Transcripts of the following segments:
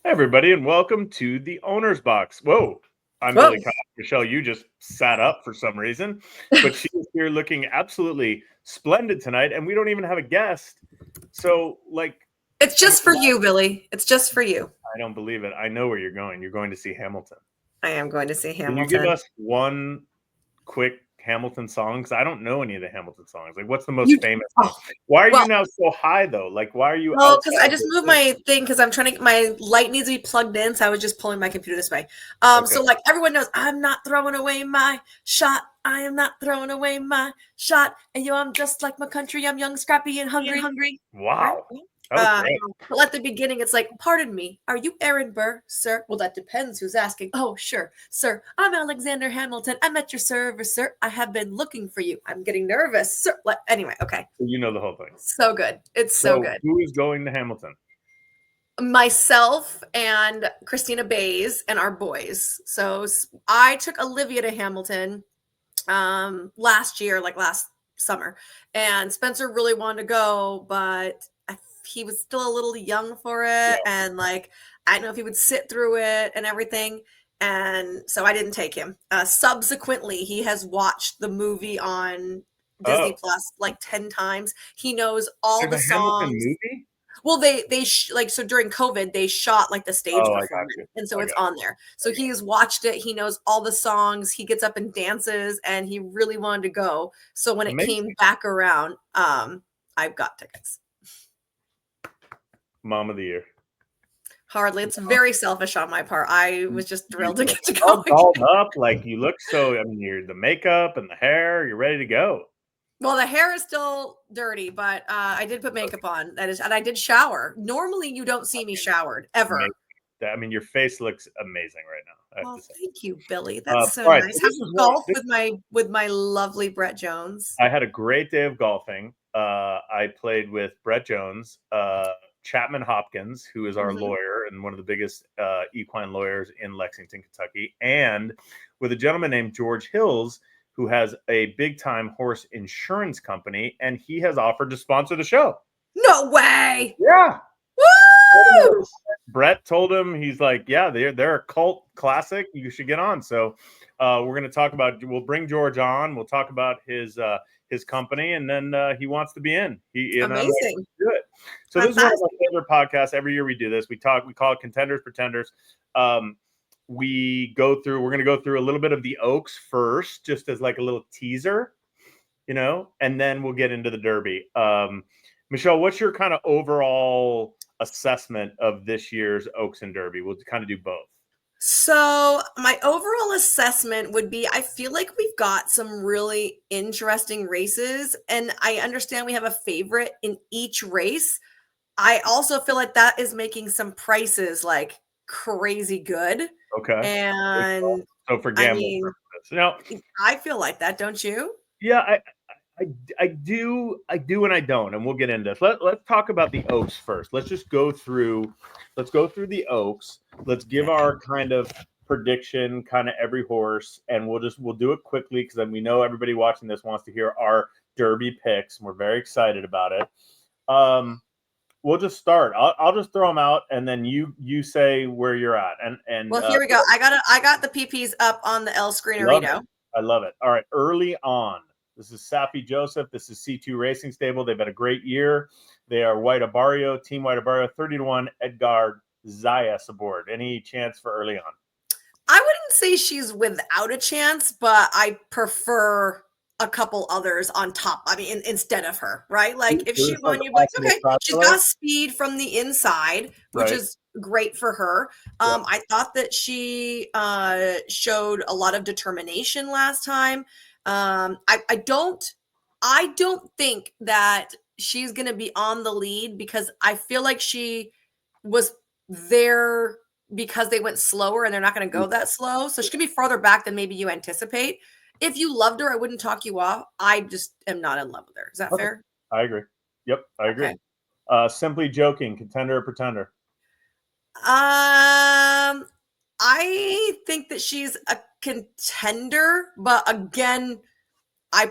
Hey everybody, and welcome to the Owner's Box. Whoa, I'm Whoa. Billy Cox. Michelle, you just sat up for some reason, but she is here looking absolutely splendid tonight, and we don't even have a guest. So, It's I mean, just for you, Billy. It's just for you. I don't believe it. I know where you're going. You're going to see Hamilton. I am going to see Can you give Hamilton. us one quick Hamilton song? Because I don't know any of the Hamilton songs. Like, what's the most You famous one? oh, Why are you well, now so high though? Like, why are you well, because I outside just the moved thing? my thing because I'm trying to get my light needs to be plugged in, so I was just pulling my computer this way. Okay. So like everyone knows, I'm not throwing away my shot. I am not throwing away my shot. And I'm just like my country. I'm young, scrappy, and hungry. Right? Wow, Yeah. that was great. But at the beginning, it's like, pardon me, are you Aaron Burr, sir? Well, that depends who's asking. Oh, sure, sir. I'm Alexander Hamilton. I'm at your service, sir. I have been looking for you. I'm getting nervous, sir. Anyway, okay. So you know the whole thing. So good. It's so So good. who is going to Hamilton? Myself and Christina Bays and our boys. So I took Olivia to Hamilton last year, like last summer, and Spencer really wanted to go, but he was still a little young for Yeah. it, and like I don't know if he would sit through it and everything, and so I didn't take him. Subsequently, he has watched the movie on Oh, Disney Plus like 10 times. He knows all there's the a Hamilton songs. movie? Well, like so during COVID, they shot like the stage Oh, I got performance, you. and so I it's got on there. So you. he has watched it. He knows all the songs. He gets up and dances, and he really wanted to go. So when it came Amazing. back around, I've got tickets. Mom of the year. Hardly, it's very selfish on my part. I was just You thrilled to look get to all go dolled again. up. Like you look so, I mean, you're the makeup and the hair, you're ready to go. Well, the hair is still dirty, but I did put makeup on. That is, and I did shower. Normally, you don't see me showered Amazing. ever. I mean, your face looks amazing right now, I have Well, to say. thank you, Billy. That's so All right, so nice. How this was is one. golf with my lovely Brett Jones? I had a great day of golfing. I played with Brett Jones, Chapman Hopkins, who is our Mhm. lawyer and one of the biggest equine lawyers in Lexington, Kentucky, and with a gentleman named George Hills, who has a big time horse insurance company, and he has offered to sponsor the show. No way! Yeah. Woo! Brett told him, he's like, yeah, they're a cult classic. You should get on. So we're going to talk about. We'll bring George on. We'll talk about his company, and then he wants to be in. And I'm like, Amazing. let's do it. So this is one of Fantastic. our favorite podcasts. Every year we do this. We call it Contenders, Pretenders. We're going to go through a little bit of the Oaks first, just as like a little teaser, and then we'll get into the Derby. Michelle, what's your kind of overall assessment of this year's Oaks and Derby? We'll kind of do both. So, my overall assessment would be I feel like we've got some really interesting races, and I understand we have a favorite in each race. I also feel like that is making some prices like crazy good. Okay. And So for I gambling mean, purposes, I feel like that, don't you? yeah, I do, and I don't, and we'll get into this. Let's talk about the Oaks first. Let's go through the Oaks. Let's give Okay. our kind of prediction, kind of every horse, and we'll do it quickly because then we know everybody watching this wants to hear our Derby picks, and we're very excited about it. We'll just start. I'll just throw them out, and then you say where you're at, and Well, here we go. I got the PPs up on the L love it. screenerito. I love it. All right, early on. This is Sappy Joseph. This is C2 Racing Stable. They've had a great year. They are White Abario, Team White Abario, 30-1, Edgar Zayas aboard. Any chance for early on? I wouldn't say she's without a chance, but I prefer a couple others on top. I mean, instead of her, right? Like if she Who's like won, you'd be like, possible okay, shot she's killer? got speed from the inside, which Right. is great for her. Yep. I thought that she showed a lot of determination last time. I don't think that she's going to be on the lead because I feel like she was there because they went slower and they're not going to go that slow. So she could be farther back than maybe you anticipate. If you loved her, I wouldn't talk you off. I just am not in love with her. Is that Okay. fair? I agree. Yep, I agree. Okay. Simply joking, contender or pretender? I think that she's a contender, but again, I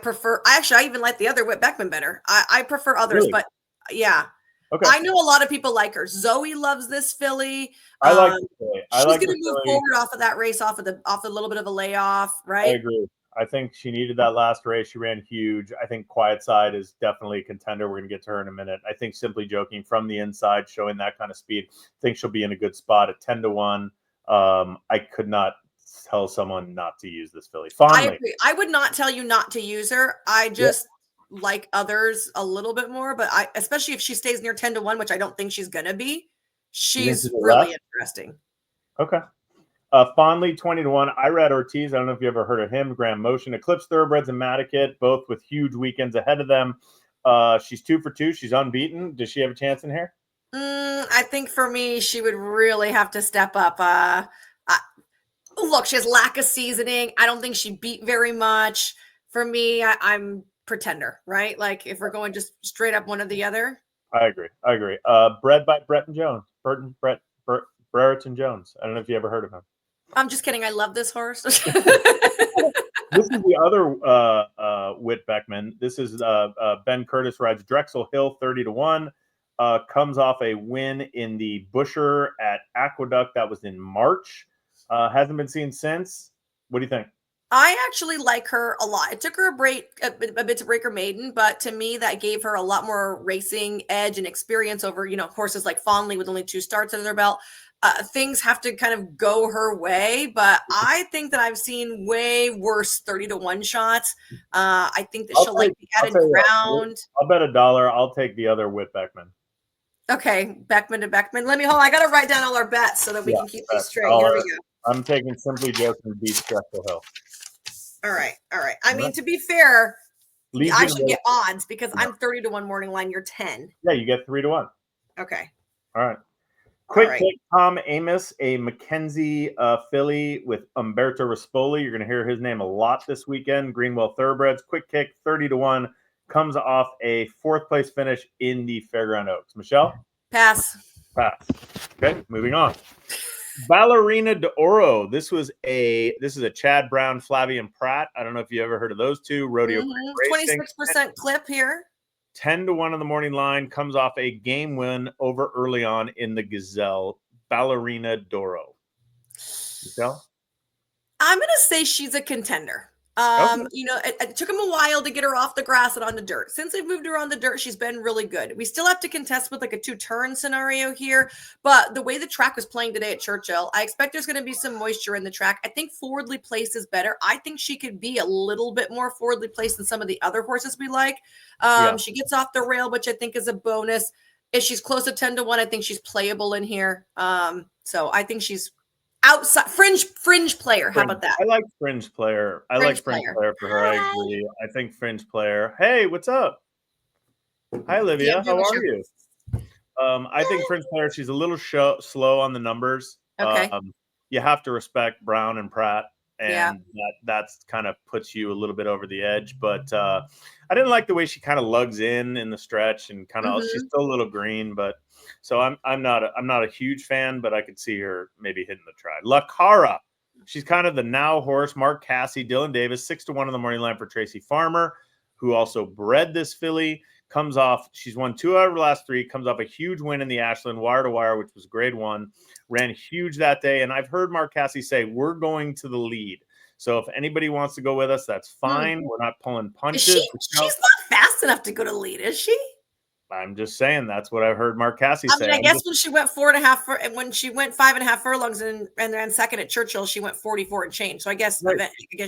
even like the other Whit Beckman better. I prefer others, Really? but yeah. Okay. I know a lot of people like her. Zoe loves this filly. I like the filly. She's going to move forward off of that race, off a little bit of a layoff, right? I agree. I think she needed that last race. She ran huge. I think Quiet Side is definitely a contender. We're going to get to her in a minute. I think Simply Joking from the inside, showing that kind of speed. I think she'll be in a good spot at 10-1. I could not tell someone not to use this filly. Fondly. I agree. I would not tell you not to use her. I just like others a little bit more, but especially if she stays near 10-1, which I don't think she's going to be, she's really interesting. Okay. Fondly 20-1. I read Ortiz. I don't know if you ever heard of him. Grand Motion, Eclipse Thoroughbreds, and Mataket, both with huge weekends ahead of them. She's 2 for 2. She's unbeaten. Does she have a chance in here? I think for me, she would really have to step up. Look, she has lack of seasoning. I don't think she beat very much. For me, I'm Pretender, right? Like if we're going just straight up one or the other. I agree. Bred by Brereton Jones. Brereton Jones. I don't know if you ever heard of him. I'm just kidding. I love this horse. This is the other Whit Beckman. This is Ben Curtis rides Drexel Hill 30-1. Comes off a win in the Busher at Aqueduct. That was in March. Hasn't been seen since. What do you think? I actually like her a lot. It took her a bit to break her maiden, but to me, that gave her a lot more racing edge and experience over, horses like Fondly with only 2 starts under their belt. Things have to kind of go her way, but I think that I've seen way worse 30-1 shots. I think that she'll like the added ground. I'll bet $1. I'll take the other Whit Beckman. Okay, Beckman to Beckman. I got to write down all our bets so that we can keep this straight. Here we go. I'm taking Simply Joking beats Drexel Hill. All right. I mean, to be fair, I should get odds because I'm 30-1 morning line. You're 10. Yeah, you get 3-1. Okay. All right. Quick kick, Tom Amos, a Mackenzie filly with Alberto Raspoli. You're going to hear his name a lot this weekend. Greenwell Thoroughbreds. Quick kick, 30-1. Comes off a 4th place finish in the Fairground Oaks. Michelle? Pass. Okay, moving on. Ballerina de Oro. This is a Chad Brown, Flavian Pratt. I don't know if you ever heard of those two. Rodeo 26% clip here. 10-1 on the morning line. Comes off a game win over early on in the Gazelle. Ballerina de Oro. Michelle? I'm going to say she's a contender. It took him a while to get her off the grass and on the dirt. Since they've moved her on the dirt, she's been really good. We still have to contest with like a 2-turn scenario here, but the way the track was playing today at Churchill, I expect there's going to be some moisture in the track. I think forwardly placed is better. I think she could be a little bit more forwardly placed than some of the other horses we like. She gets off the rail, which I think is a bonus. If she's close to 10-1, I think she's playable in here. So I think she's outside fringe player. How about that? I like fringe player. I like fringe player for her. I agree. I think fringe player. Hey, what's up? Hi, Olivia. How are you? I think fringe player. She's a little slow on the numbers. Okay. You have to respect Brown and Pratt, and that's kind of puts you a little bit over the edge. But I didn't like the way she kind of lugs in the stretch and kind of she's still a little green, but. So I'm not a huge fan, but I could see her maybe hitting the try. Lara, she's kind of the now horse. Mark Cassie, Dylan Davis, 6-1 on the morning line for Tracy Farmer, who also bred this filly. Comes off, she's won 2 out of the last 3. Comes off a huge win in the Ashland wire to wire, which was grade 1. Ran huge that day, and I've heard Mark Cassie say we're going to the lead. So if anybody wants to go with us, that's fine. We're not pulling punches. She's not fast enough to go to lead, is she? I'm just saying that's what I've heard Mark Cassie say. I guess when she went 4.5 and when she went 5.5 furlongs and ran second at Churchill, she went 44 and change. So I guess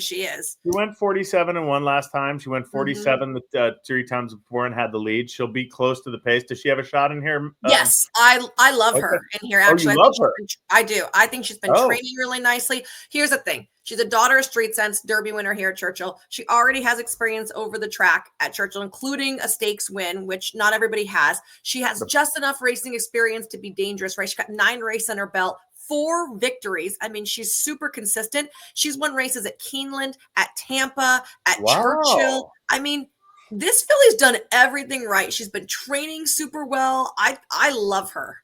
she is. She went 47-1 last time. She went 47 3 times before and had the lead. She'll be close to the pace. Does she have a shot in here? Yes, I love her in here. Actually, you love her. I do. I think she's been training really nicely. Here's the thing. She's a daughter of Street Sense, Derby winner here at Churchill. She already has experience over the track at Churchill, including a stakes win, which not everybody has. She has just enough racing experience to be dangerous, right? She's got 9 races on her belt, 4 victories. I mean, she's super consistent. She's won races at Keeneland, at Tampa, at Churchill. I mean, this filly's done everything right. She's been training super well. I love her.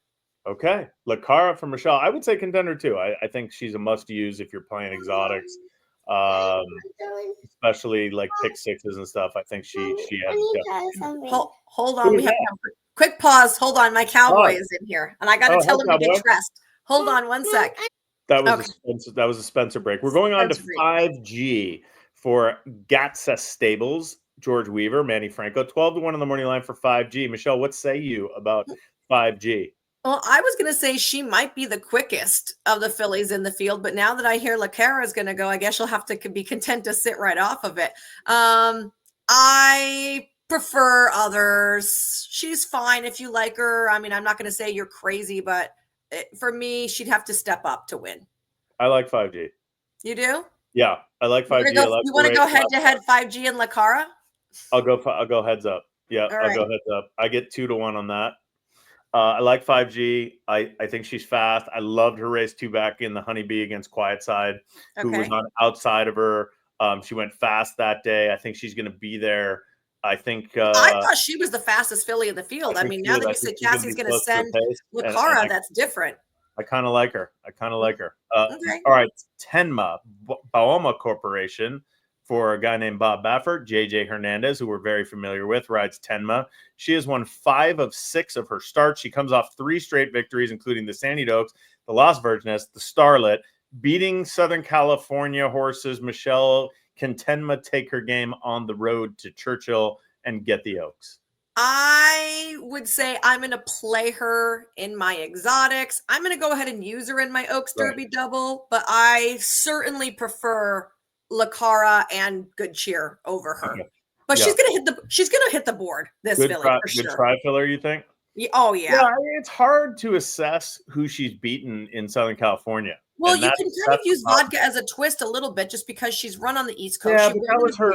Okay. Lara from Michelle. I would say contender too. I think she's a must use if you're playing exotics, especially like pick sixes and stuff. I think she has. Hold on. Quick pause. Hold on. My cowboy is in here, and I got to tell him to get Cowboy. dressed. Hold on one sec. That was a Spencer break. We're going on to Spencer break. 5G for Gatsa Stables. George Weaver, Manny Franco, 12-1 on the morning line for 5G. Michelle, what say you about 5G? Well, I was going to say she might be the quickest of the fillies in the field, but now that I hear Lara is going to go, I guess she'll have to be content to sit right off of it. I prefer others. She's fine if you like her. I mean, I'm not going to say you're crazy, but for me, she'd have to step up to win. I like 5G. You do? Yeah, I like 5G. You want to go head to head 5G and Lara? I'll go heads up. Yeah, I'll go heads up. I get 2-1 on that. I like 5G. I think she's fast. I loved her race 2 back in the Honeybee against Quiet Side, who was on outside of her. She went fast that day. I think she's going to be there. I think I thought she was the fastest filly in the field. I mean, now that you said Cassie's going to send Lara, that's different. I kind of like her. All right, Tenma, Baoma Corporation, for a guy named Bob Baffert. JJ Hernandez, who we're very familiar with, rides Tenma. She has won 5 of 6 of her starts. She comes off 3 straight victories, including the Sandy Oaks, the Las Virgenes, the Starlet, beating Southern California horses. Michelle, can Tenma take her game on the road to Churchill and get the Oaks? I would say I'm going to play her in my exotics. I'm going to go ahead and use her in my Oaks Derby double, but I certainly prefer Lara and Good Cheer over her. Okay. But she's going to hit the board this filly for sure. Good tri-filler, you think? Yeah, oh yeah. Yeah, I mean, it's hard to assess who she's beaten in Southern California. Well, you can kind of use vodka as a twist a little bit, just because she's run on the East Coast. Yeah, that was her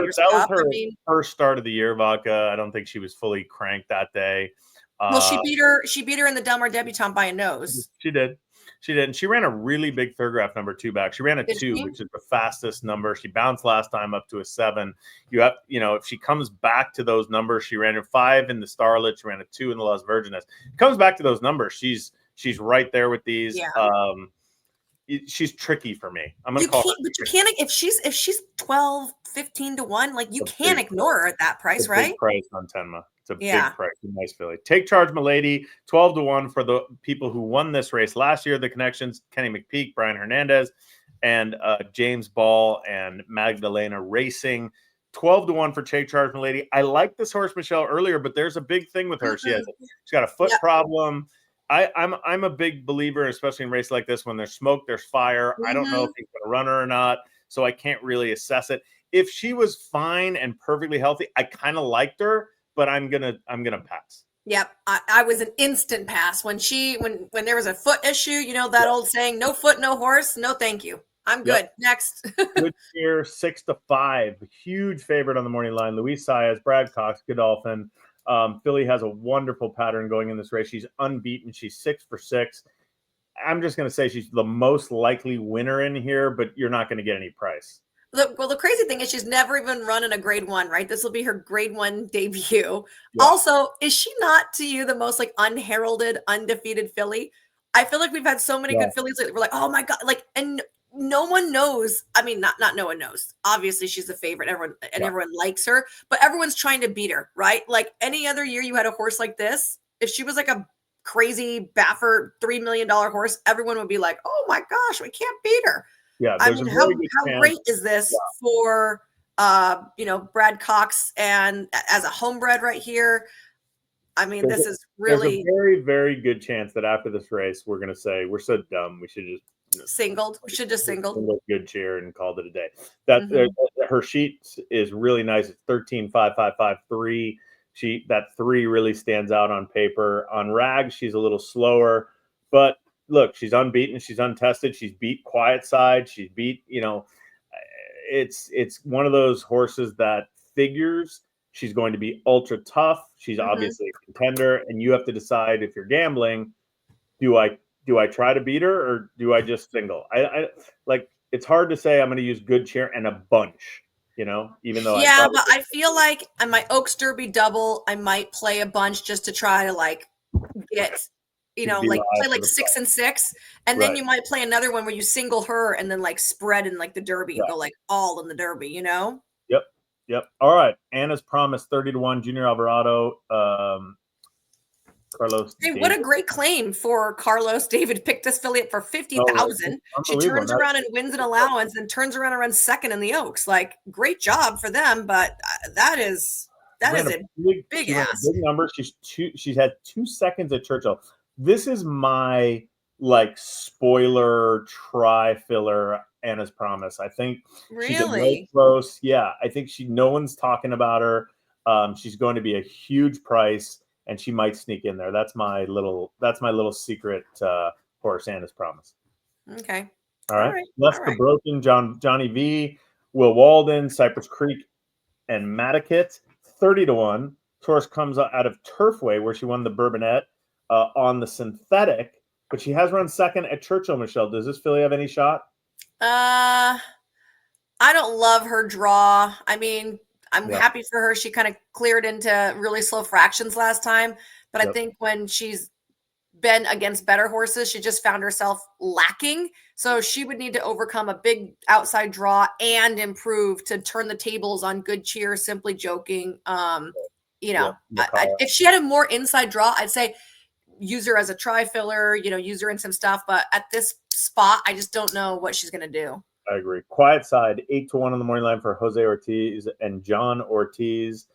first start of the year, vodka. I don't think she was fully cranked that day. Well, she beat her in the Del Mar Debutante by a nose. She did. And she ran a really big third graph number 2 back. She ran a 2, which is the fastest number. She bounced last time up to a 7. If she comes back to those numbers, she ran a 5 in the Starlet. She ran a 2 in the Las Virgenes. Comes back to those numbers, she's right there with these. Yeah. She's tricky for me. I'm gonna call her. But you can't, if she's 12, 15-1, like you can't ignore her at that price, right? Big price on Tenma. It's a big price. Nice filly. Take Charge, Milady, 12-1 for the people who won this race last year. The connections: Kenny McPeak, Brian Hernandez, and James Ball and Magdalena Racing. 12-1 for Take Charge, Milady. I like this horse, Michelle, earlier, but there's a big thing with her. She's got a foot problem. I'm a big believer, especially in races like this, when there's smoke, there's fire. I don't know if he's going to run her or not, so I can't really assess it. If she was fine and perfectly healthy, I kind of liked her, but I'm gonna pass. Yep, I was an instant pass when there was a foot issue. You know that old saying, "No foot, no horse." No, thank you. I'm good. Next. Good Cheer, 6-5, huge favorite on the morning line. Luis Saez, Brad Cox, Godolphin. Philly has a wonderful pattern going in this race. She's unbeaten. She's 6 for 6. I'm just going to say she's the most likely winner in here, but you're not going to get any price. Well, the crazy thing is she's never even run in a grade 1, right? This will be her grade 1 debut. Yeah. Also, is she not to you the most like unheralded, undefeated filly? I feel like we've had so many good fillies lately. We're like, oh my God, like, and no one knows. I mean, not no one knows. Obviously, she's a favorite. Everyone likes her, but everyone's trying to beat her, right? Like any other year you had a horse like this, if she was like a crazy Baffert $3 million horse, everyone would be like, oh my gosh, we can't beat her. Yeah, I mean, how great is this for Brad Cox and as a homebred right here? I mean, this is really there's a very, very good chance that after this race, we're going to say we're so dumb. We should just singled. We should just singled. Good Cheer and called it a day. That her sheet is really nice. It's 13-5-5-5-3. That 3 really stands out on paper. On rags, she's a little slower, but look, she's unbeaten. She's untested. She's beat Quiet Side. She's beat. It's one of those horses that figures. She's going to be ultra tough. She's obviously a contender, and you have to decide if you're gambling. Do I try to beat her or do I just single? I like. It's hard to say I'm going to use Good Cheer and a bunch. Even though but I feel like on my Oaks Derby double, I might play a bunch just to try to like get. Play like 6 and 6, and then you might play another one where you single her and then like spread in like the Derby and go like all in the Derby. Yep. All right. Anna's Promise, 30-1. Junior Alvarado. Carlos. Hey, what a great claim for Carlos. David picked this filly up for 50,000. She turns around and wins an allowance and turns around and runs second in the Oaks. Like, great job for them, but that is a big ass. Big number. She's had 2 seconds at Churchill. This is my like spoiler try filler Anna's Promise. I think she's very close. Yeah, I think no one's talking about her. She's going to be a huge price, and she might sneak in there. That's my little secret horse, Anna's Promise. Okay. All right. The Broken, Johnny V, Will Walden, Cypress Creek, and Matakit, 30-1. Horse comes out of Turfway, where she won the Bourbonette on the synthetic, but she has run second at Churchill. Michelle, does this filly have any shot? I don't love her draw. I mean, I'm happy for her. She kind of cleared into really slow fractions last time, but I think when she's been against better horses, she just found herself lacking. So she would need to overcome a big outside draw and improve to turn the tables on Good Cheer, Simply Joking. If she had a more inside draw, I'd say use her as a tri filler, use her in some stuff. But at this spot, I just don't know what she's going to do. I agree. Quiet Side, 8-1 on the morning line for Jose Ortiz and John Ortiz.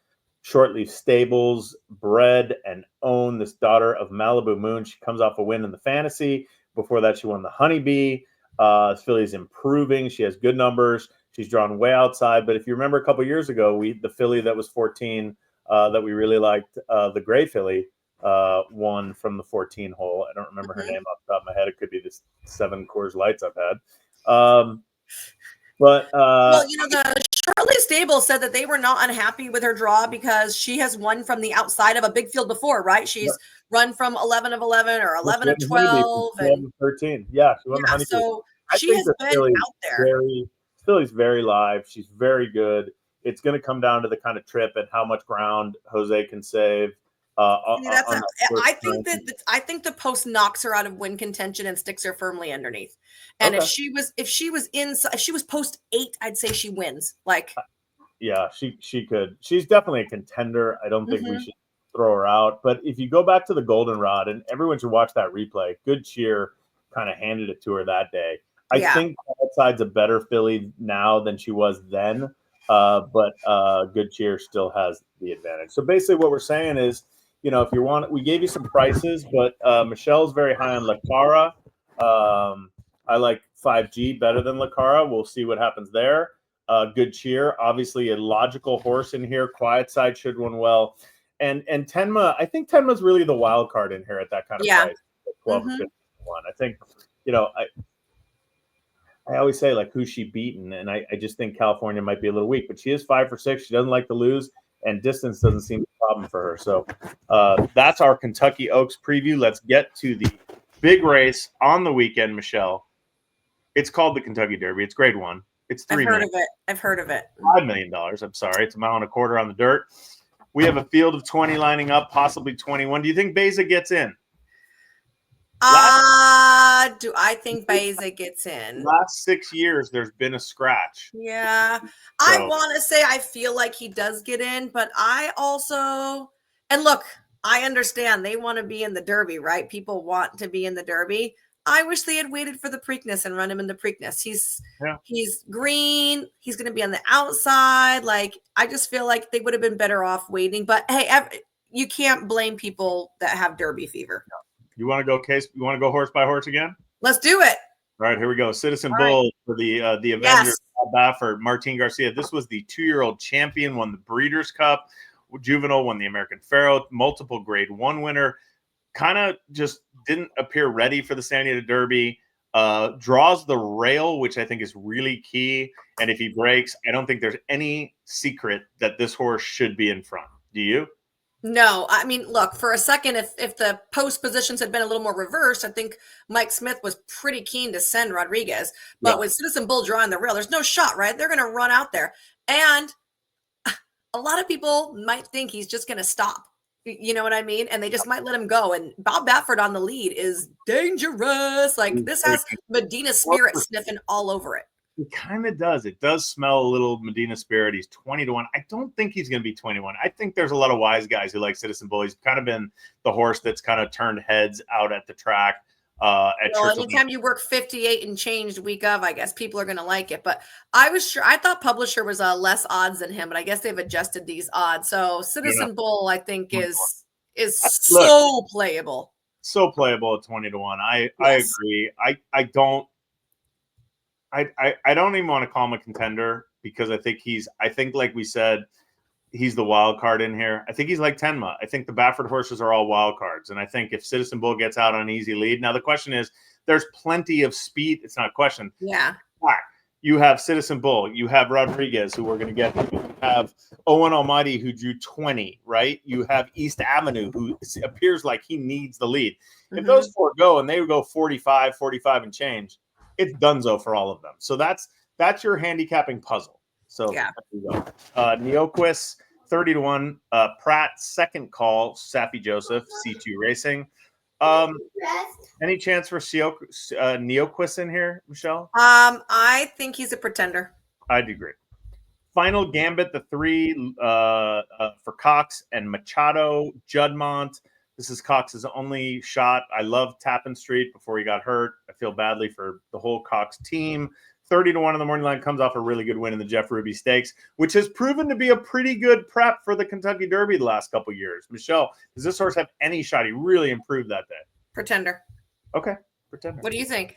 Shortleaf Stables, bred and own this daughter of Malibu Moon. She comes off a win in the Fantasy. Before that, she won the Honeybee. This filly's improving. She has good numbers. She's drawn way outside. But if you remember a couple years ago, the filly that was 14 that we really liked, the gray filly, won from the 14 hole. I don't remember her name off the top of my head. It could be the 7 Coors Lights I've had. The Shirley Stable said that they were not unhappy with her draw because she has won from the outside of a big field before, right? She's run from 11 of 11 or 11 of 12 and 13. Yeah, she won the Honeybee. So she has been out there. Filly's very live. She's very good. It's going to come down to the kind of trip and how much ground Jose can save. I think the post knocks her out of win contention and sticks her firmly underneath. And if she was post 8, I'd say she wins. She could. She's definitely a contender. I don't think we should throw her out. But if you go back to the Goldenrod, and everyone should watch that replay, Good Cheer kind of handed it to her that day. I think Outside's a better filly now than she was then. But Good Cheer still has the advantage. So basically what we're saying is, if you want, we gave you some prices, but Michelle's very high on Lara. I like 5G better than Lara. We'll see what happens there. Good Cheer, obviously a logical horse in here. Quiet Side should run well. And Tenma, I think Tenma's really the wild card in here at that kind of price. 12 or 51. I think, I always say, who's she beaten? And I just think California might be a little weak, but she is 5 for 6. She doesn't like to lose, and distance doesn't seem a problem for her. So that's our Kentucky Oaks preview. Let's get to the big race on the weekend, Michelle. It's called the Kentucky Derby. It's grade 1. It's $3 million. I've heard of it. $5 million. I'm sorry. It's a mile and a quarter on the dirt. We have a field of 20 lining up, possibly 21. Do you think Beza gets in? Do I think Beza gets in? Last 6 years, there's been a scratch. Yeah. I want to say I feel like he does get in, but I also – and look, I understand they want to be in the Derby, right? People want to be in the Derby. I wish they had waited for the Preakness and run him in the Preakness. He's green. He's going to be on the outside. I just feel like they would have been better off waiting. But, hey, you can't blame people that have Derby fever. No. You want to go horse by horse again? Let's do it. All right, here we go. Citizen Bull for the Avengers. Yes. Baffert, Martin Garcia. This was the 2-year-old champion, won the Breeders' Cup. Juvenile won the American Pharoah, multiple grade 1 winner. Kind of just didn't appear ready for the San Diego Derby. Draws the rail, which I think is really key. And if he breaks, I don't think there's any secret that this horse should be in front. Do you? No, I mean, look, for a second, if the post positions had been a little more reversed, I think Mike Smith was pretty keen to send Rodriguez. But with Citizen Bull drawing the rail, there's no shot, right? They're going to run out there. And a lot of people might think he's just going to stop. You know what I mean? And they just might let him go. And Bob Baffert on the lead is dangerous. This has Medina Spirit sniffing all over it. It kind of does. It does smell a little Medina Spirit. He's 20-1. I don't think he's going to be 21. I think there's a lot of wise guys who like Citizen Bull. He's kind of been the horse that's kind of turned heads out at the track. Well, anytime you work 58 and change week of, I guess people are going to like it. But I thought Publisher was less odds than him, but I guess they've adjusted these odds. So Citizen Bull, I think, is so playable. So playable at 20-1. I agree. I don't even want to call him a contender because I think like we said, he's the wild card in here. I think he's like Tenma. I think the Baffert horses are all wild cards. And I think if Citizen Bull gets out on an easy lead, now the question is, there's plenty of speed. It's not a question. Yeah. You have Citizen Bull. You have Rodriguez, who we're going to get. You have Owen Almighty, who drew 20, right? You have East Avenue, who appears like he needs the lead. If those four go and they would go 45 and change, it's donezo for all of them. So that's your handicapping puzzle. So yeah. Neoquist, 30-1. Pratt, second call, Sappy Joseph, C2 Racing. Any chance for Neoquist in here, Michelle? I think he's a pretender. I'd agree. Final Gambit, the 3 for Cox and Machado, Juddmonte. This is Cox's only shot. I love Tappan Street before he got hurt. I feel badly for the whole Cox team. 30-1 on the morning line, comes off a really good win in the Jeff Ruby Stakes, which has proven to be a pretty good prep for the Kentucky Derby the last couple of years. Michelle, does this horse have any shot? He really improved that day. Pretender. Okay, pretender. What do you think?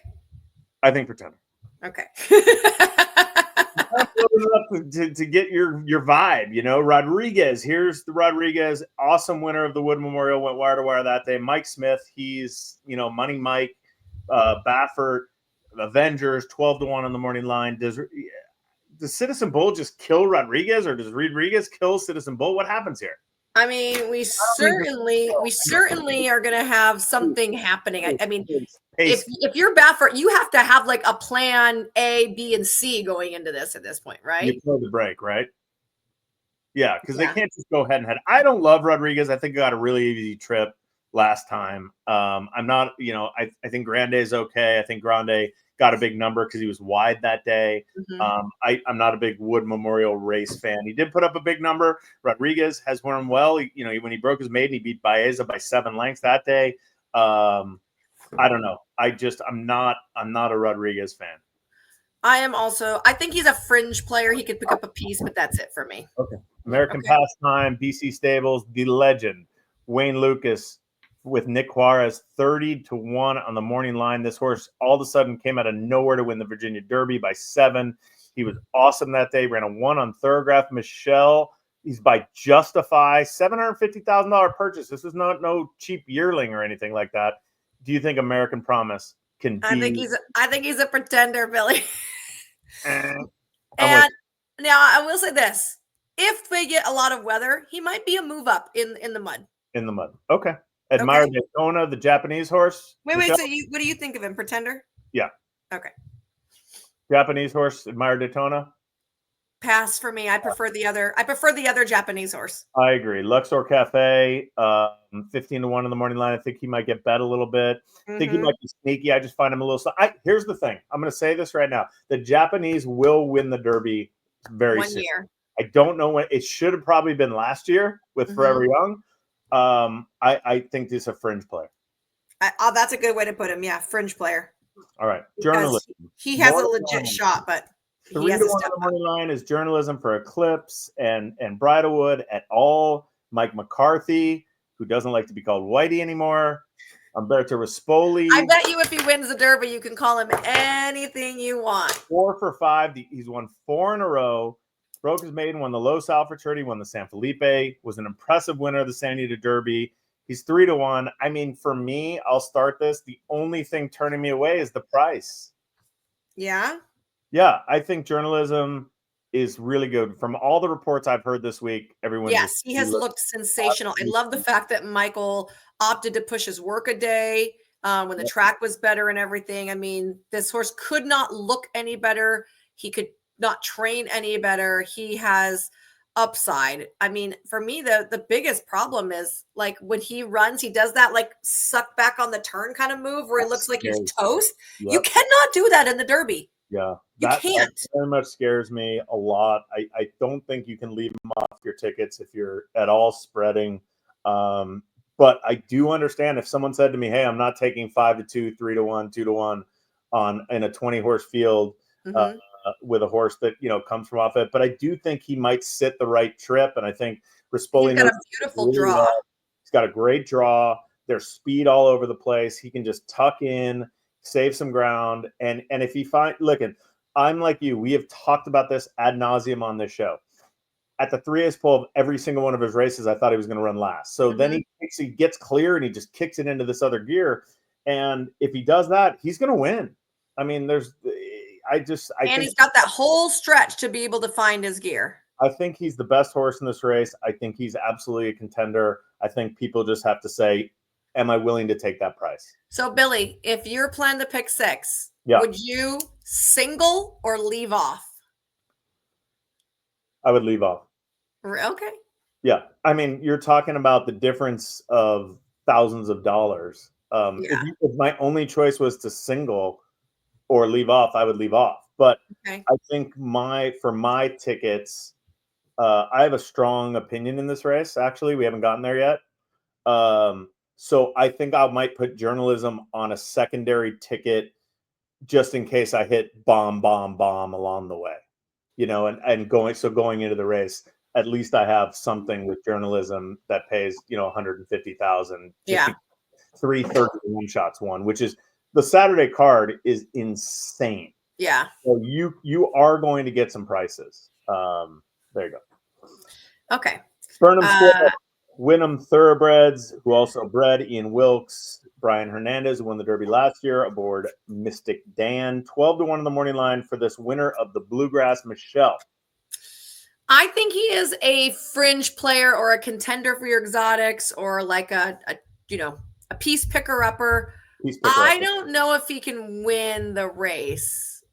I think pretender. Okay. to get your vibe, you know. Rodriguez, here's the Rodriguez, awesome winner of the Wood Memorial, went wire to wire that day. Mike Smith, he's, you know, Money Mike, Baffert, Avengers, 12-1 on the morning line. Does Citizen Bull just kill Rodriguez, or does Rodriguez kill Citizen Bull? What happens here? I mean, we certainly are going to have something happening. I mean, if you're Baffert, you have to have like a plan A, B, and C going into this at this point, right? You throw the break, right? Yeah, because they can't just go head and head. I don't love Rodriguez. I think he got a really easy trip last time. I'm not, you know, I think Grande is okay. I think Grande got a big number because he was wide that day. I'm not a big Wood Memorial race fan. He did put up a big number. Rodriguez has run well. You know, when he broke his maiden, he beat Baeza by 7 lengths that day. I don't know. I'm not a Rodriguez fan. I am also. I think he's a fringe player. He could pick up a piece, but that's it for me. Okay. American Pastime, BC Stables, the legend, Wayne Lucas with Nick Juarez, 30-1 on the morning line. This horse all of a sudden came out of nowhere to win the Virginia Derby by 7. He was awesome that day. Ran a 1 on Thoroughgraph. Michelle, he's by Justify, $750,000 purchase. This is not no cheap yearling or anything like that. Do you think American Promise can be? I think he's a pretender, Billy. And now I will say this: if they get a lot of weather, he might be a move up in the mud. In the mud, okay. Admire Daytona, the Japanese horse. Wait. So what do you think of him? Pretender? Yeah. Okay. Japanese horse, Admire Daytona. Pass for me. I prefer the other Japanese horse. I agree. Luxor Cafe, 15-1 in the morning line. I think he might get bet a little bit. I think he might be sneaky. I just find him a little. Here's the thing. I'm going to say this right now. The Japanese will win the Derby very soon. 1 year. I don't know when. It should have probably been last year with Forever Young. I think this is a fringe player. That's a good way to put him. Yeah, fringe player. All right. Journalism. He has a legit shot, but 3-1 on the money line is Journalism for Eclipse and Bridalwood et al. Mike McCarthy, who doesn't like to be called Whitey anymore. Alberto Raspoli. I bet you if he wins the Derby, you can call him anything you want. 4 for 5. He's won 4 in a row. Broke his maiden, won the Los Alfred, won the San Felipe, was an impressive winner of the San Anita Derby. He's 3-1. I mean, for me, I'll start this. The only thing turning me away is the price. Yeah? Yeah, I think Journalism is really good. From all the reports I've heard this week, everyone. Yes, he has looked sensational. I love the fact that Michael opted to push his work a day when the track was better and everything. I mean, this horse could not look any better. He could not train any better. He has upside. I mean, for me, the biggest problem is like when he runs, he does that like suck back on the turn kind of move where it looks like he's toast. Yep. You cannot do that in the Derby. Yeah, You that can't. very much scares me a lot. I don't think you can leave them off your tickets if you're at all spreading. But I do understand if someone said to me, "Hey, I'm not taking 5-2, 3-1, 2-1 on in a 20 horse field uh, Mm-hmm. with a horse that comes from off it." But I do think he might sit the right trip, and I think He's Raspoli got knows a beautiful really draw. well. He's got a great draw. There's speed all over the place. He can just tuck in, save some ground, and if he I'm like you. We have talked about this ad nauseum on this show. At the 3 A's pole of every single one of his races, I thought he was going to run last. So then he gets clear and he just kicks it into this other gear. And if he does that, he's going to win. I mean, I think he's got that whole stretch to be able to find his gear. I think he's the best horse in this race. I think he's absolutely a contender. I think people just have to say, am I willing to take that price? So, Billy, if you're planning to pick 6, Yeah. would you single or leave off? I would leave off. Okay. Yeah. I mean, you're talking about the difference of thousands of dollars. Yeah. If my only choice was to single or leave off, I would leave off. But Okay. I think for my tickets, I have a strong opinion in this race. Actually, we haven't gotten there yet. So I think I might put journalism on a secondary ticket just in case I hit bomb along the way, and going into the race, at least I have something with journalism that pays, 150,000. Yeah. 331 shots won, which is the Saturday card is insane. Yeah. So you are going to get some prices. There you go. Okay. Burnham Square, Wynnum Thoroughbreds, who also bred Ian Wilkes, Brian Hernandez, who won the Derby last year, aboard Mystic Dan. 12-1 in the morning line for this winner of the Bluegrass, Michelle. I think he is a fringe player or a contender for your exotics or like a piece picker upper. I don't know if he can win the race.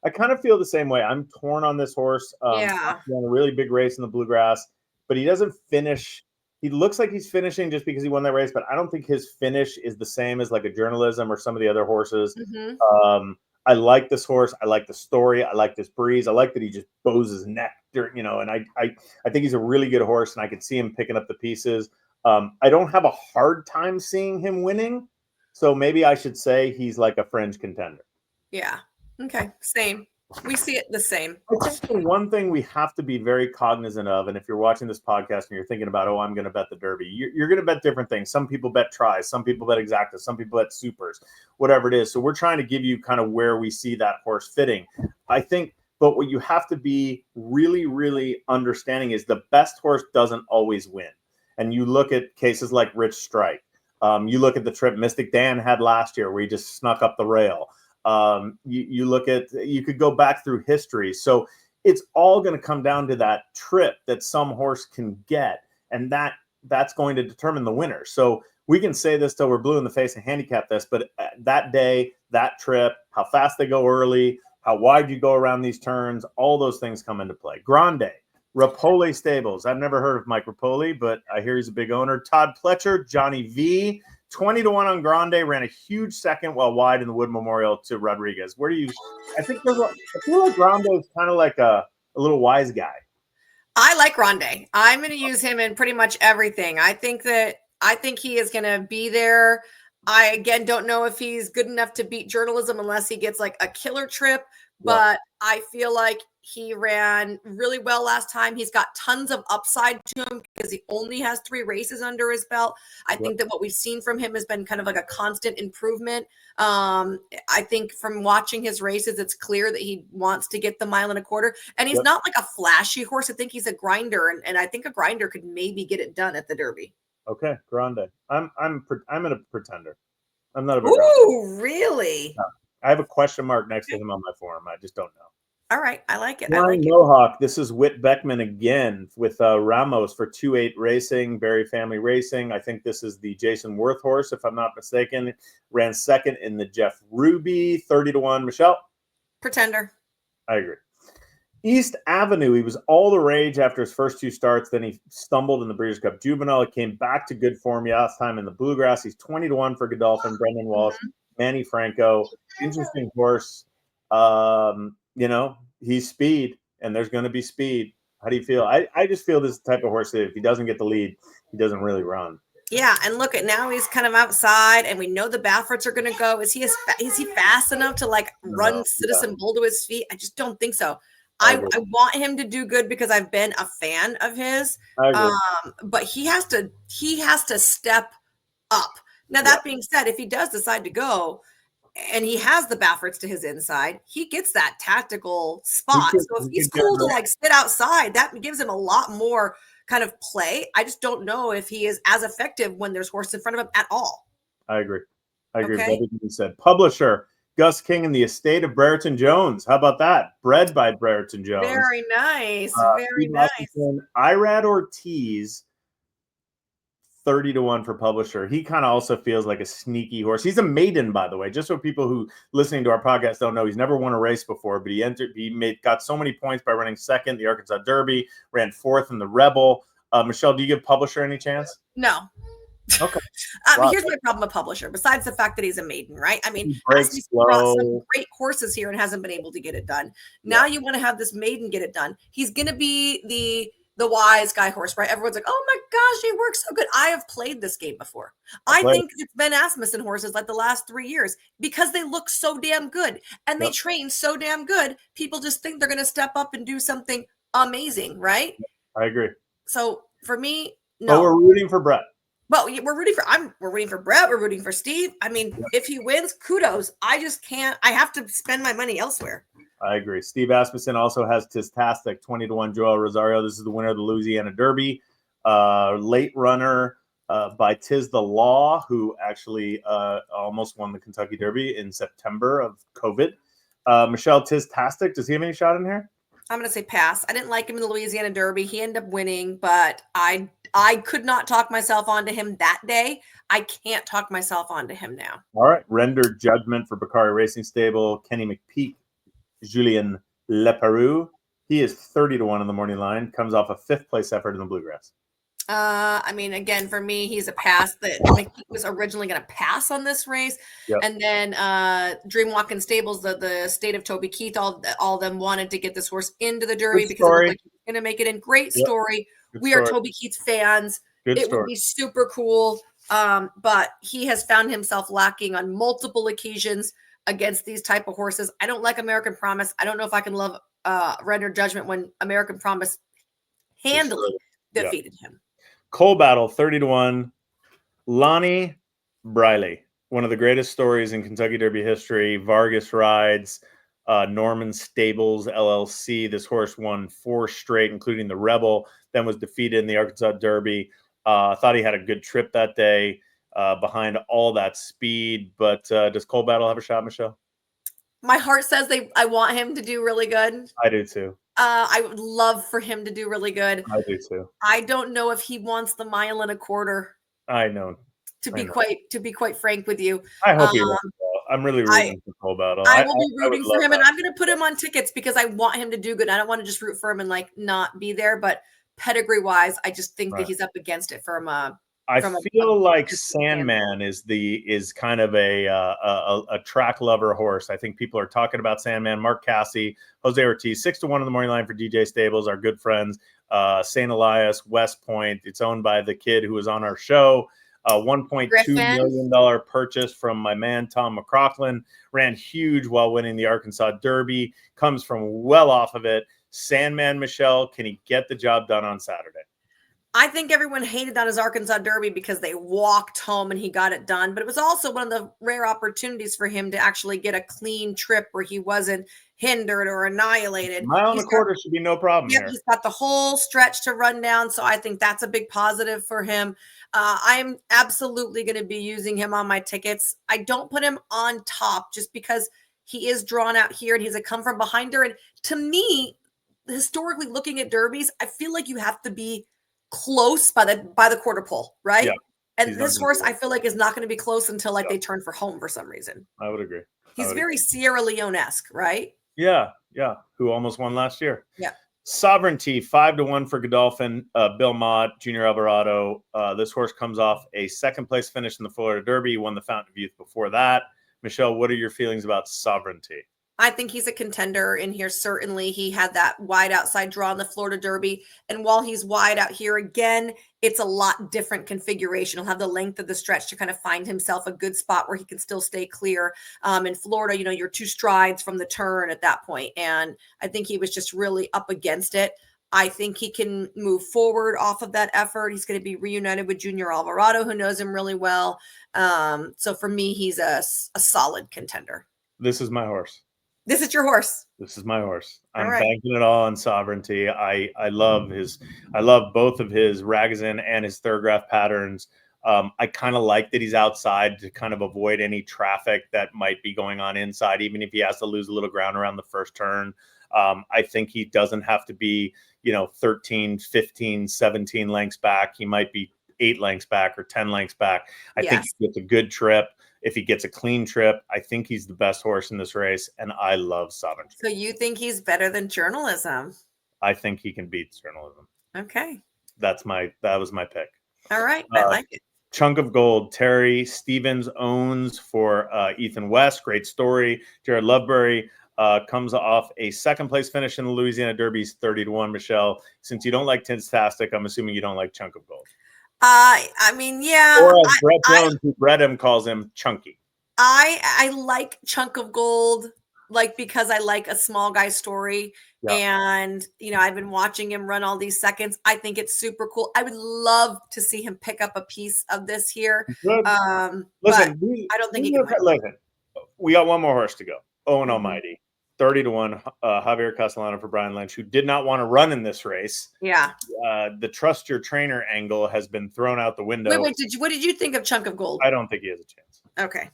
I kind of feel the same way. I'm torn on this horse. Yeah. He won a really big race in the Bluegrass, but he doesn't finish. He looks like he's finishing just because he won that race, but I don't think his finish is the same as like a journalism or some of the other horses. Mm-hmm. I like this horse. I like the story. I like this breeze. I like that he just bows his neck, and I think he's a really good horse, and I could see him picking up the pieces. I don't have a hard time seeing him winning, so maybe I should say he's like a fringe contender. Yeah. Okay. Same. We see it the same. I think the one thing we have to be very cognizant of, and if you're watching this podcast and you're thinking about, I'm going to bet the Derby, you're going to bet different things. Some people bet tries, some people bet exactas, some people bet supers, whatever it is. So we're trying to give you kind of where we see that horse fitting. I think, but what you have to be really, really understanding is the best horse doesn't always win. And you look at cases like Rich Strike. You look at the trip Mystic Dan had last year where he just snuck up the rail. You look at, you could go back through history. So it's all going to come down to that trip that some horse can get. And that's going to determine the winner. So we can say this till we're blue in the face and handicap this, but that day, that trip, how fast they go early, how wide you go around these turns, all those things come into play. Grande, Rapoli Stables. I've never heard of Mike Rapoli, but I hear he's a big owner. Todd Pletcher, Johnny V, 20-1 on Grande, ran a huge second while wide in the Wood Memorial to Rodriguez. I feel like Grande is kind of like a little wise guy. I like Grande. I'm going to use him in pretty much everything. I think he is going to be there. I, again, don't know if he's good enough to beat journalism unless he gets like a killer trip, but I feel like he ran really well last time. He's got tons of upside to him because he only has 3 races under his belt. I think that what we've seen from him has been kind of like a constant improvement. I think from watching his races, it's clear that he wants to get the 1.25 miles. And he's not like a flashy horse. I think he's a grinder. And I think a grinder could maybe get it done at the Derby. Okay, Grande. I'm in a pretender. I'm not a big Ooh, really? No. I have a question mark next to him on my form. I just don't know. All right, I like it. Mohawk. This is Whit Beckman again with Ramos for 2-8 Racing, Berry Family Racing. I think this is the Jason Worth horse, if I'm not mistaken. Ran second in the Jeff Ruby, 30-1. Michelle? Pretender. I agree. East Avenue, he was all the rage after his first 2 starts. Then he stumbled in the Breeders' Cup Juvenile. He came back to good form last time in the Bluegrass. He's 20-1 for Godolphin, Brendan Walsh, Manny Franco. Interesting horse. He's speed, and there's going to be speed. How do you feel? I just feel this type of horse that if he doesn't get the lead, he doesn't really run. Yeah, and look at now he's kind of outside, and we know the Bafferts are going to go. Is he fast enough to run Citizen Bull to his feet? I just don't think so. I want him to do good because I've been a fan of his. But he has to step up. Now that being said, if he does decide to go, and he has the Bafferts to his inside, he gets that tactical spot. So if he's cool to sit outside, that gives him a lot more kind of play. I just don't know if he is as effective when there's horse in front of him at all. I agree with everything you said. Publisher, Gus King and the Estate of Brereton Jones. How about that? Bred by Brereton Jones. Very nice. Very nice. Irad Ortiz, 30-1 for Publisher. He kind of also feels like a sneaky horse. He's a maiden, by the way. Just so people who listening to our podcast don't know, he's never won a race before, but got so many points by running second the Arkansas Derby, ran fourth in the Rebel. Michelle, do you give Publisher any chance? No. Okay. Here's my problem with Publisher, besides the fact that he's a maiden, right? I mean, he's brought some great horses here and hasn't been able to get it done. Now you want to have this maiden get it done. He's going to be the wise guy horse, right? Everyone's like, oh my gosh, he works so good. I have played this game before. I think it's Ben Asmussen horses like the last 3 years because they look so damn good and they train so damn good. People just think they're going to step up and do something amazing, right? I agree. So for me, no. But we're rooting for Brett. Well, we're rooting for Brett. We're rooting for Steve. I mean, if he wins, kudos. I just can't. I have to spend my money elsewhere. I agree. Steve Asmussen also has Tistastic, 20-1 Joel Rosario. This is the winner of the Louisiana Derby. Late runner by Tiz the Law, who actually almost won the Kentucky Derby in September of COVID. Michelle, Tistastic, does he have any shot in here? I'm going to say pass. I didn't like him in the Louisiana Derby. He ended up winning, but I could not talk myself onto him that day. I can't talk myself onto him now. All right. Rendered Judgment for Bakari Racing Stable. Kenny McPeak, Julien Leperoux. He is 30-1 in the morning line. Comes off a 5th place effort in the Bluegrass. I mean, again, for me, he's a pass that McPeak was originally going to pass on this race. Yep. And then Dreamwalking Stables, the state of Toby Keith, all of them wanted to get this horse into the Derby because it looked like he was going to make it in. Great story. We are Toby Keith fans. It would be super cool. But he has found himself lacking on multiple occasions against these type of horses. I don't like American Promise. I don't know if I can love Render Judgment when American Promise handily defeated him. Coal Battle, 30-1. Lonnie Briley, one of the greatest stories in Kentucky Derby history. Vargas rides, Norman Stables, LLC. This horse won 4 straight, including the Rebel, then was defeated in the Arkansas Derby. Thought he had a good trip that day behind all that speed. But does Coal Battle have a shot, Michelle? My heart says I want him to do really good. I do too. I would love for him to do really good. I do too. I don't know if he wants the 1.25 miles. I know. To be quite frank with you, I hope he wins. I'm really rooting for Coal Battle. I will be rooting for him, and I'm going to put him on tickets because I want him to do good. I don't want to just root for him and not be there. But pedigree wise, I just think that he's up against it from I feel like Sandman is kind of a track lover horse. I think people are talking about Sandman. Mark Cassie, Jose Ortiz, 6-1 in the morning line for DJ Stables, our good friends. St. Elias, West Point. It's owned by the kid who was on our show. $1.2 million purchase from my man Tom McCrocklin. Ran huge while winning the Arkansas Derby. Comes from well off of it. Sandman, Michelle, can he get the job done on Saturday? I think everyone hated on his Arkansas Derby because they walked home and he got it done. But it was also one of the rare opportunities for him to actually get a clean trip where he wasn't hindered or annihilated. Mile and a quarter should be no problem here. He's got the whole stretch to run down. So I think that's a big positive for him. I'm absolutely going to be using him on my tickets. I don't put him on top just because he is drawn out here and he's a come from behinder. And to me, historically looking at derbies, I feel like you have to be close by the quarter pole, right? Yeah, and this horse, I feel like, is not going to be close until they turn for home for some reason. I would agree. He's very Sierra Leone-esque, right? Yeah. Who almost won last year. Yeah. Sovereignty, 5-1 for Godolphin. Bill Mott, Junior Alvarado. This horse comes off a 2nd place finish in the Florida Derby. He won the Fountain of Youth before that. Michelle, what are your feelings about Sovereignty? I think he's a contender in here. Certainly, he had that wide outside draw in the Florida Derby. And while he's wide out here again, it's a lot different configuration. He'll have the length of the stretch to kind of find himself a good spot where he can still stay clear. In Florida, you're 2 strides from the turn at that point. And I think he was just really up against it. I think he can move forward off of that effort. He's going to be reunited with Junior Alvarado, who knows him really well. So for me, he's a solid contender. This is my horse. This is your horse. This is my horse. I'm right. banking it all on Sovereignty. I love both of his Ragozin and his Thurgraph patterns. I kind of like that he's outside to kind of avoid any traffic that might be going on inside, even if he has to lose a little ground around the first turn. I think he doesn't have to be, 13, 15, 17 lengths back. He might be 8 lengths back or 10 lengths back. I think he gets a good trip. If he gets a clean trip, I think he's the best horse in this race, and I love Sovereignty. So you think he's better than Journalism? I think he can beat Journalism. Okay. That was my pick. All right. I like it. Chunk of Gold, Terry Stevens owns for Ethan West. Great story. Jared Lovebury comes off a second place finish in the Louisiana Derby's 30-1. Michelle, since you don't like Tinstastic, I'm assuming you don't like Chunk of Gold. I mean, yeah. Or as Brett Jones, who bred him, calls him Chunky. I like Chunk of Gold, because I like a small guy story. Yeah. And, I've been watching him run all these seconds. I think it's super cool. I would love to see him pick up a piece of this here. Listen, I don't think he can win. Listen, we got one more horse to go. Owen Almighty. 30-1, Javier Castellano for Brian Lynch, who did not want to run in this race. Yeah. The trust your trainer angle has been thrown out the window. Wait, what did you think of Chunk of Gold? I don't think he has a chance. Okay.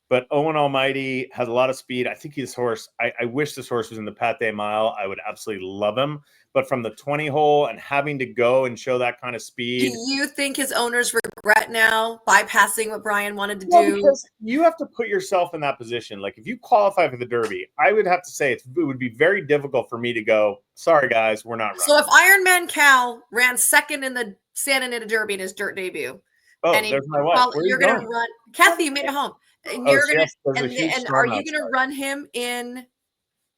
But Owen Almighty has a lot of speed. I think his horse, I wish this horse was in the Pate Mile. I would absolutely love him. But from the 20 hole and having to go and show that kind of speed. Do you think his owners regret now bypassing what Brian wanted to do? Because you have to put yourself in that position. Like if you qualify for the Derby, I would have to say it would be very difficult for me to go, sorry guys, we're not running. So if Iron Man Cal ran second in the Santa Anita Derby in his dirt debut. And there's my wife. You're going to run. Kathy, you made it home. And you're going to, and are you going to run him in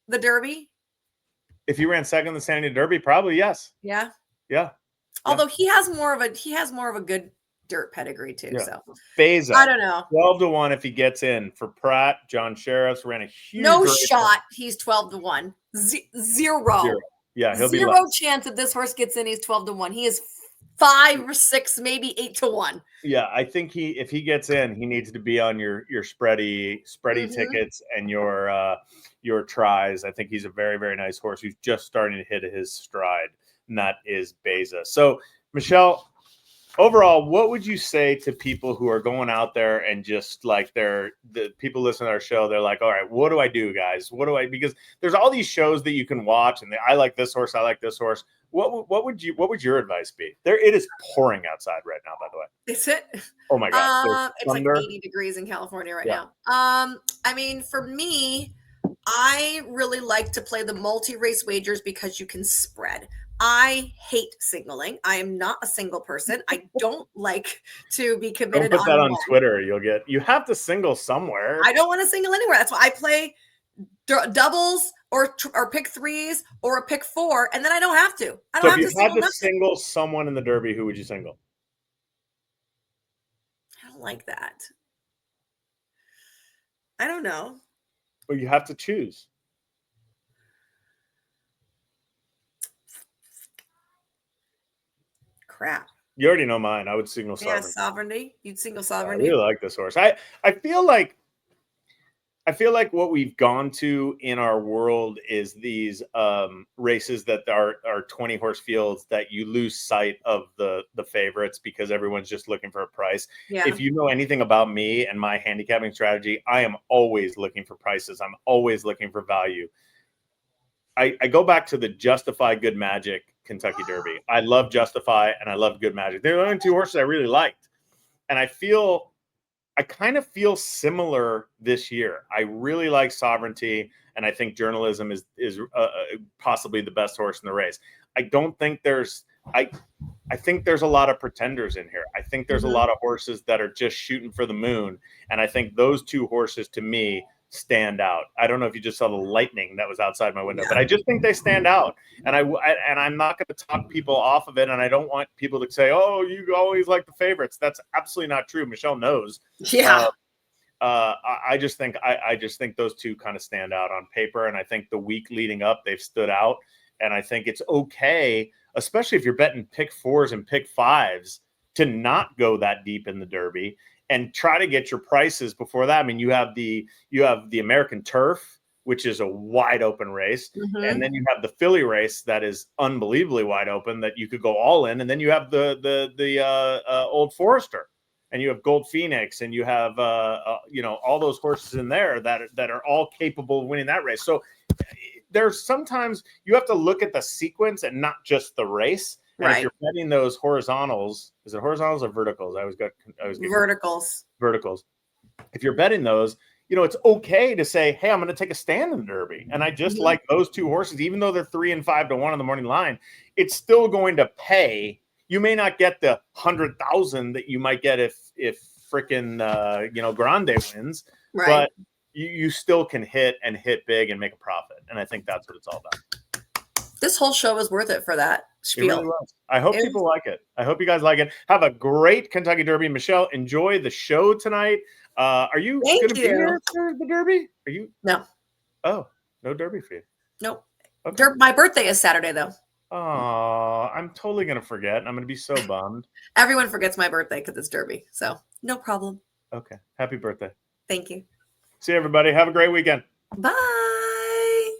the Derby? If he ran second in the Santa Anita Derby, probably yes. Yeah. Yeah. Although he has more of a good dirt pedigree too. Yeah. So Feza, I don't know. 12-1 if he gets in for Pratt. John Sheriffs ran a huge shot. He's 12-1. Zero. Yeah, he'll be zero chance that this horse gets in. He's 12-1. He is 5 or 6, maybe 8-1. Yeah, I think if he gets in, he needs to be on your spready tickets and your tries. I think he's a very, very nice horse who's just starting to hit his stride, and that is Beza. So, Michelle, overall, what would you say to people who are going out there and just like the people listening to our show, they're like, all right, what do I do, guys? Because there's all these shows that you can watch and I like this horse. I like this horse. What would your advice be? It is pouring outside right now, by the way. Is it? Oh my God. It's like 80 degrees in California right now. I mean, for me, I really like to play the multi-race wagers because you can spread. I hate signaling. I am not a single person. I don't like to be committed. Don't put that on Twitter. You have to single somewhere. I don't want to single anywhere. That's why I play doubles or pick threes or a pick 4, and then I don't have to. I don't have to single. If you had to single someone in the Derby, who would you single? I don't like that. I don't know. Well, you have to choose. Crap. You already know mine. I would single Sovereignty. Yeah, Sovereignty. You'd single Sovereignty. I really like this horse. I feel like what we've gone to in our world is these races that are 20 horse fields that you lose sight of the favorites because everyone's just looking for a price. Yeah. If you know anything about me and my handicapping strategy, I am always looking for prices. I'm always looking for value. I go back to the Justify Good Magic Kentucky Derby. I love Justify and I love Good Magic. They're the only 2 horses I really liked. And I kind of feel similar this year. I really like Sovereignty, and I think Journalism is possibly the best horse in the race. I don't think I think there's a lot of pretenders in here. I think there's a lot of horses that are just shooting for the moon, and I think those 2 horses to me stand out. I don't know if you just saw the lightning that was outside my window, but I just think they stand out. And I'm not going to talk people off of it. And I don't want people to say, "Oh, you always like the favorites." That's absolutely not true. Michelle knows. Yeah. I just think those two kind of stand out on paper. And I think the week leading up, they've stood out. And I think it's okay, especially if you're betting pick 4s and pick 5s, to not go that deep in the Derby and try to get your prices before that. I mean, you have the American Turf, which is a wide open race. And then you have the Philly race that is unbelievably wide open that you could go all in. And then you have the Old Forester, and you have Gold Phoenix, and you have all those horses in there that are all capable of winning that race. So there's sometimes you have to look at the sequence and not just the race. And if you're betting those horizontals, is it horizontals or verticals? I always get verticals. If you're betting those, it's okay to say, hey, I'm going to take a stand in the Derby. And I just like those two horses, even though they're 3 and 5 to 1 on the morning line, it's still going to pay. You may not get the 100,000 that you might get if freaking Grande wins, but you still can hit big and make a profit. And I think that's what it's all about. This whole show was worth it for that spiel. It really was. I hope people like it. I hope you guys like it. Have a great Kentucky Derby. Michelle, enjoy the show tonight. Are you going to be here for the Derby? Are you? No. Oh, no Derby for you. Nope. Okay. My birthday is Saturday, though. Oh, I'm totally going to forget. I'm going to be so bummed. Everyone forgets my birthday because it's Derby. So no problem. Okay. Happy birthday. Thank you. See you, everybody. Have a great weekend. Bye.